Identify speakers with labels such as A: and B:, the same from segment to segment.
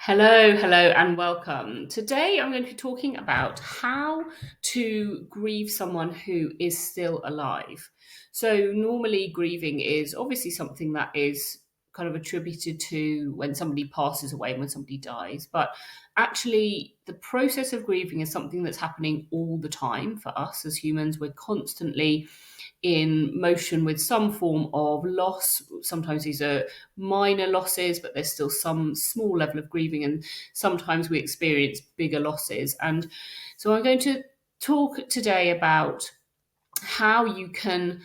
A: Hello, and welcome. Today I'm going to be talking about how to grieve someone who is still alive. So, normally, grieving is obviously something that is kind of attributed to when somebody passes away, when somebody dies. But actually, the process of grieving is something that's happening all the time for us as humans. We're constantly in motion with some form of loss. Sometimes these are minor losses, but there's still some small level of grieving, and sometimes we experience bigger losses. And so I'm going to talk today about how you can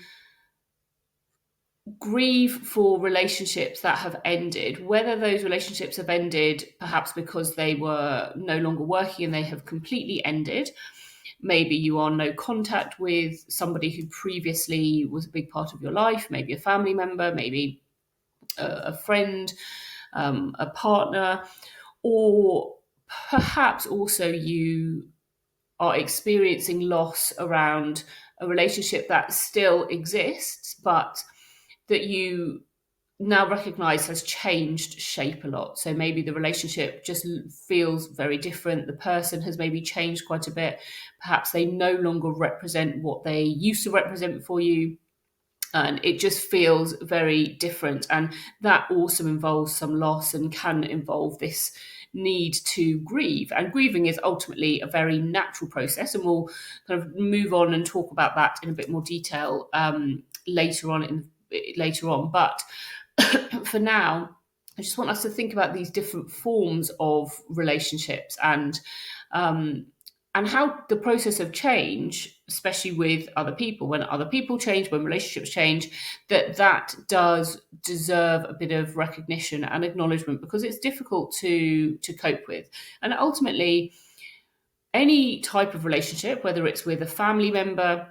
A: grieve for relationships that have ended, whether those relationships have ended perhaps because they were no longer working and they have completely ended. Maybe you are no contact with somebody who previously was a big part of your life, maybe a family member, maybe a friend, a partner, or perhaps also you are experiencing loss around a relationship that still exists, but that you now recognize has changed shape a lot. So maybe the relationship just feels very different. The person has maybe changed quite a bit. Perhaps they no longer represent what they used to represent for you. And it just feels very different. And that also involves some loss and can involve this need to grieve. And grieving is ultimately a very natural process. And we'll kind of move on and talk about that in a bit more detail later on. But for now, I just want us to think about these different forms of relationships um, and how the process of change, especially with other people, when other people change, when relationships change, that does deserve a bit of recognition and acknowledgement because it's difficult to cope with. And ultimately, any type of relationship, whether it's with a family member,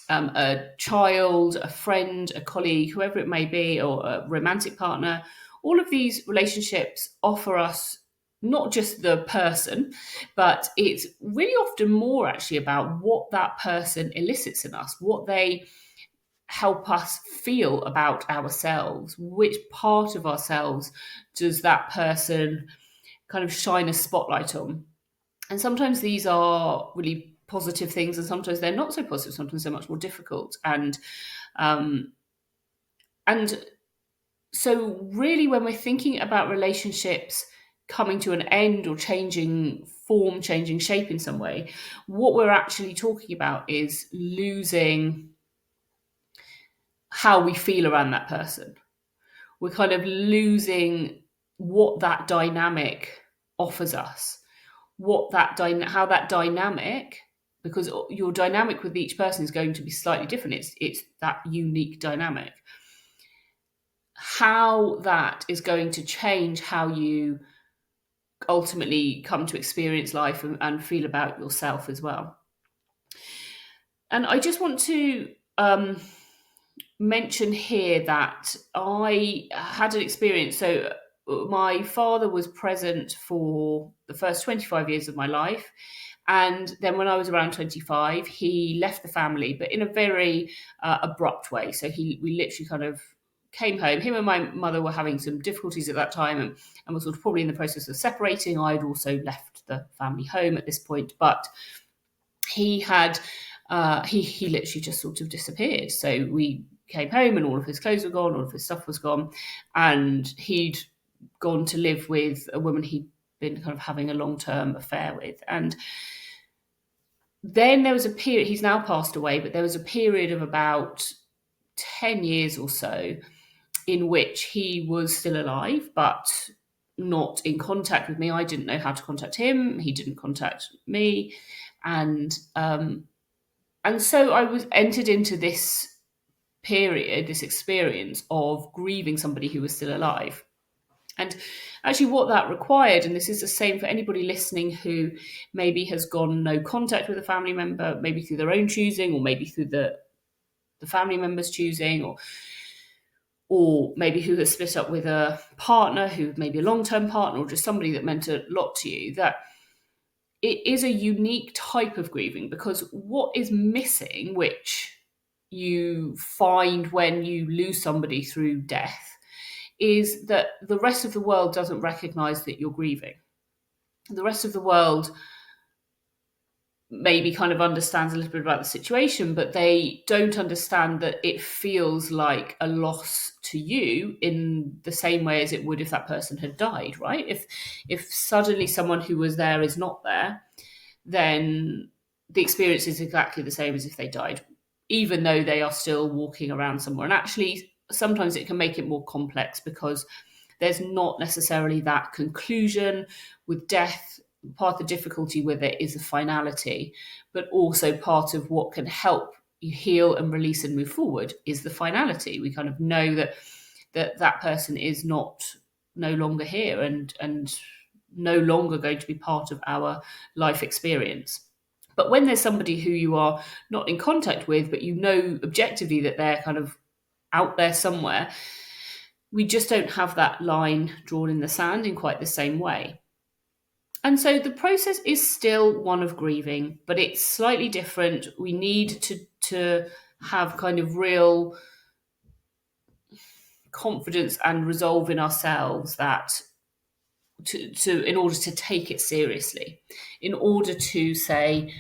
A: a child, a friend, a colleague, whoever it may be, or a romantic partner, all of these relationships offer us not just the person, but it's really often more actually about what that person elicits in us, what they help us feel about ourselves, which part of ourselves does that person kind of shine a spotlight on. And sometimes these are really positive things, and sometimes they're not so positive. Sometimes they're much more difficult. Um, and so, really, when we're thinking about relationships coming to an end or changing form, changing shape in some way, what we're actually talking about is losing how we feel around that person. We're kind of losing what that dynamic offers us, how that dynamic, because your dynamic with each person is going to be slightly different. It's that unique dynamic. How that is going to change how you ultimately come to experience life and feel about yourself as well. And I just want to mention here that I had an experience. So, my father was present for the first 25 years of my life. And then when I was around 25, he left the family, but in a very abrupt way. So, we literally kind of came home. Him and my mother were having some difficulties at that time and were sort of probably in the process of separating. I'd also left the family home at this point, but he had he literally just sort of disappeared. So we came home and all of his clothes were gone, all of his stuff was gone, and he'd gone to live with a woman he'd been kind of having a long-term affair with. And then there was a period, he's now passed away, but there was a period of about 10 years or so in which he was still alive, but not in contact with me. I didn't know how to contact him. He didn't contact me. And so I was entered into this period, this experience of grieving somebody who was still alive. And actually, what that required, and this is the same for anybody listening who maybe has gone no contact with a family member, maybe through their own choosing, or maybe through the family member's choosing, or maybe who has split up with a partner who maybe a long-term partner, or just somebody that meant a lot to you, that it is a unique type of grieving, because what is missing, which you find when you lose somebody through death, is that the rest of the world doesn't recognize that you're grieving. The rest of the world maybe kind of understands a little bit about the situation, but they don't understand that it feels like a loss to you in the same way as it would if that person had died, right? If suddenly someone who was there is not there, then the experience is exactly the same as if they died, even though they are still walking around somewhere. And actually, sometimes it can make it more complex because there's not necessarily that conclusion with death. Part of the difficulty with it is the finality, but also part of what can help you heal and release and move forward is the finality. We kind of know that person is no longer here and no longer going to be part of our life experience. But when there's somebody who you are not in contact with, but you know objectively that they're kind of out there somewhere, we just don't have that line drawn in the sand in quite the same way. And so the process is still one of grieving, but it's slightly different. We need to have kind of real confidence and resolve in ourselves that in order to take it seriously, in order to say,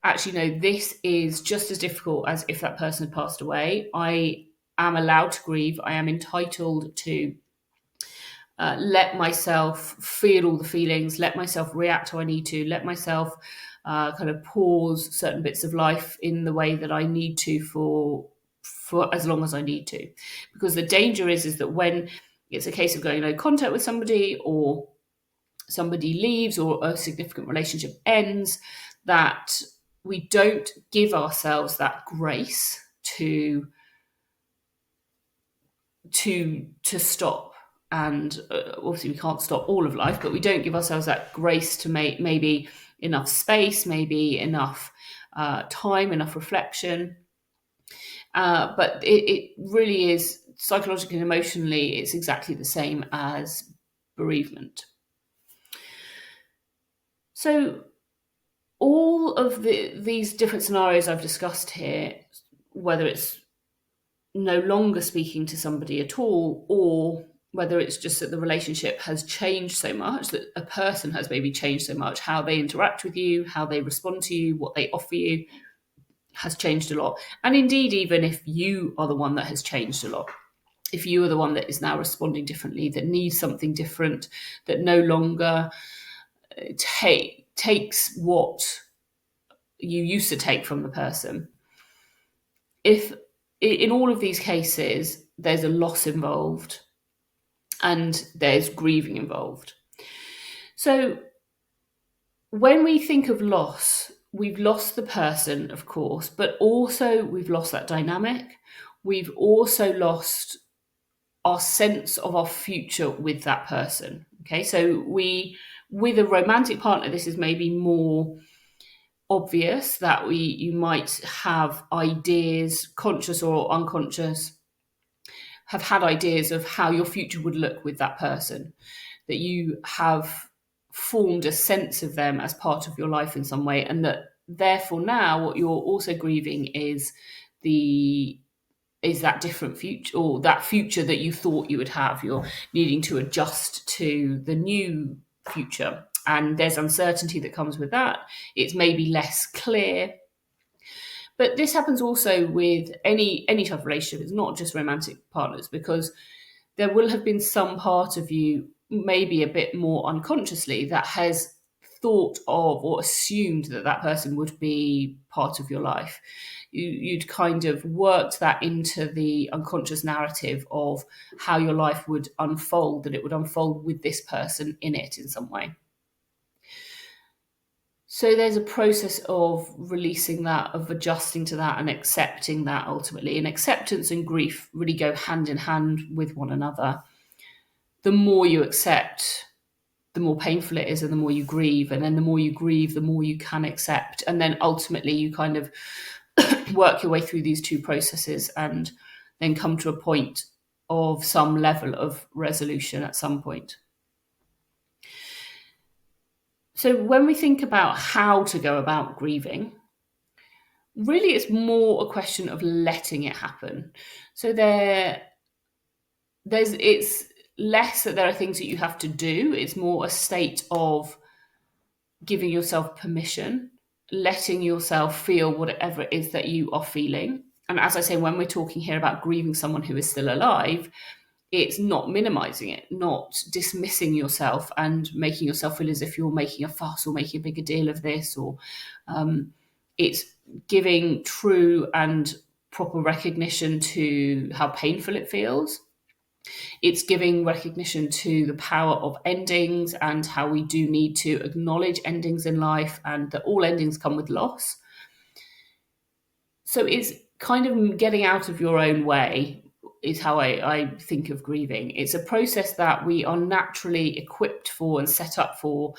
A: actually, no, this is just as difficult as if that person had passed away. I am allowed to grieve. I am entitled to let myself feel all the feelings, let myself react how I need to, let myself kind of pause certain bits of life in the way that I need to for as long as I need to. Because the danger is that when it's a case of going no contact with somebody, or somebody leaves, or a significant relationship ends, that we don't give ourselves that grace to stop. And obviously we can't stop all of life, but we don't give ourselves that grace to make maybe enough space, maybe enough time, enough reflection. But it really is, psychologically and emotionally, it's exactly the same as bereavement. So all of these different scenarios I've discussed here, whether it's no longer speaking to somebody at all, or whether it's just that the relationship has changed so much, that a person has maybe changed so much, how they interact with you, how they respond to you, what they offer you has changed a lot. And indeed, even if you are the one that has changed a lot, if you are the one that is now responding differently, that needs something different, that no longer takes what you used to take from the person, if in all of these cases there's a loss involved and there's grieving involved. So when we think of loss, we've lost the person, of course, but also we've lost that dynamic. We've also lost our sense of our future with that person. Okay, so with a romantic partner, this is maybe more obvious that you might have ideas, conscious or unconscious, have had ideas of how your future would look with that person, that you have formed a sense of them as part of your life in some way, and that therefore now what you're also grieving is that different future, or that future that you thought you would have. You're needing to adjust to the new future, and there's uncertainty that comes with that. It's maybe less clear. But this happens also with any type of relationship. It's not just romantic partners, because there will have been some part of you, maybe a bit more unconsciously, that has thought of or assumed that that person would be part of your life. You'd kind of worked that into the unconscious narrative of how your life would unfold, that it would unfold with this person in it in some way. So there's a process of releasing that, of adjusting to that and accepting that ultimately. And acceptance and grief really go hand in hand with one another. The more you accept, the more painful it is, and the more you grieve. And then the more you grieve, the more you can accept. And then ultimately you kind of work your way through these two processes and then come to a point of some level of resolution at some point. So when we think about how to go about grieving, really it's more a question of letting it happen. So it's less that there are things that you have to do. It's more a state of giving yourself permission, letting yourself feel whatever it is that you are feeling. And as I say, when we're talking here about grieving someone who is still alive, it's not minimizing it, not dismissing yourself and making yourself feel as if you're making a fuss or making a bigger deal of this, or it's giving true and proper recognition to how painful it feels. It's giving recognition to the power of endings and how we do need to acknowledge endings in life, and that all endings come with loss. So it's kind of getting out of your own way is how I think of grieving. It's a process that we are naturally equipped for and set up for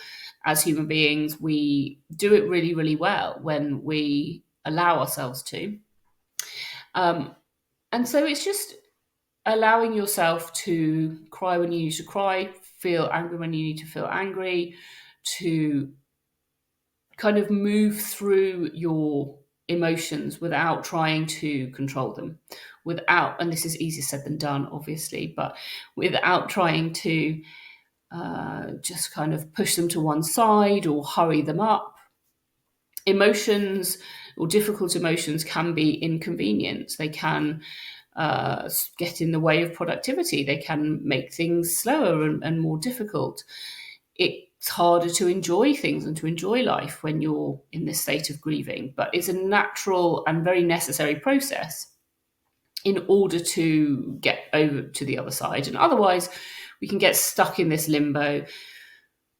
A: as human beings. We do it really, really well when we allow ourselves to. And so it's just allowing yourself to cry when you need to cry, feel angry when you need to feel angry, to kind of move through your emotions without trying to control them, and this is easier said than done, obviously, but without trying to just kind of push them to one side or hurry them up. Emotions or difficult emotions can be inconvenient. They can get in the way of productivity. They can make things slower and more difficult. It's harder to enjoy things and to enjoy life when you're in this state of grieving, but it's a natural and very necessary process in order to get over to the other side. And otherwise, we can get stuck in this limbo,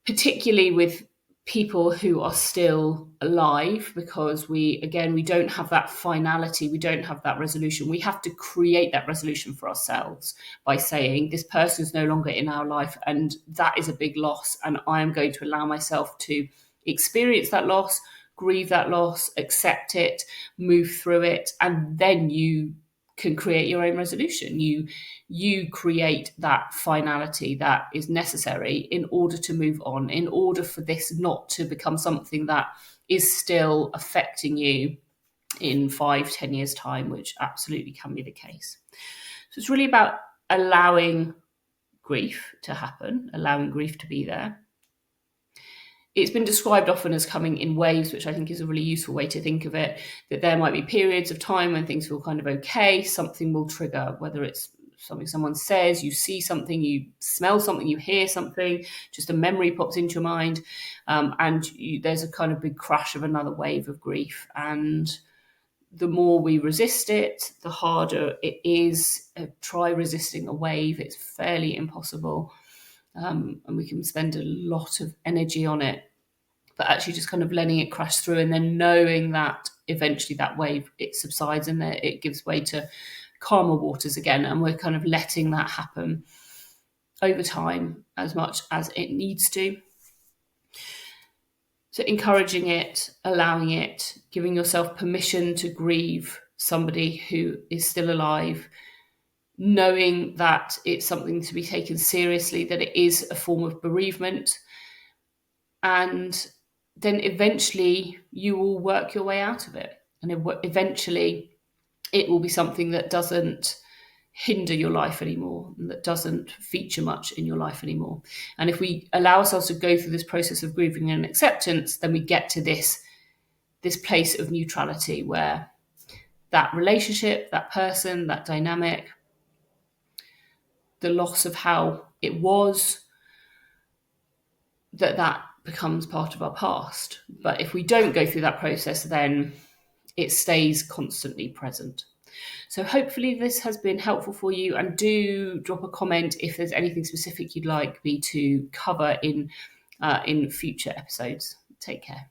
A: particularly with people who are still alive, because we don't have that finality, we don't have that resolution. We have to create that resolution for ourselves by saying, this person is no longer in our life, and that is a big loss, and I am going to allow myself to experience that loss, grieve that loss, accept it, move through it, and then you can create your own resolution. You create that finality that is necessary in order to move on, in order for this not to become something that is still affecting you in 5-10 years' time, which absolutely can be the case. So it's really about allowing grief to happen, allowing grief to be there. It's been described often as coming in waves, which I think is a really useful way to think of it, that there might be periods of time when things feel kind of okay, something will trigger, whether it's something someone says, you see something, you smell something, you hear something, just a memory pops into your mind, there's a kind of big crash of another wave of grief. And the more we resist it, the harder it is. Try resisting a wave, it's fairly impossible. And we can spend a lot of energy on it, but actually just kind of letting it crash through, and then knowing that eventually that wave, it subsides and it gives way to calmer waters again, and we're kind of letting that happen over time as much as it needs to. So encouraging it, allowing it, giving yourself permission to grieve somebody who is still alive, knowing that it's something to be taken seriously, that it is a form of bereavement, and then eventually you will work your way out of it. And eventually it will be something that doesn't hinder your life anymore, and that doesn't feature much in your life anymore. And if we allow ourselves to go through this process of grieving and acceptance, then we get to this place of neutrality where that relationship, that person, that dynamic, the loss of how it was, that becomes part of our past. But if we don't go through that process, then it stays constantly present. So hopefully this has been helpful for you, and do drop a comment if there's anything specific you'd like me to cover in future episodes. Take care.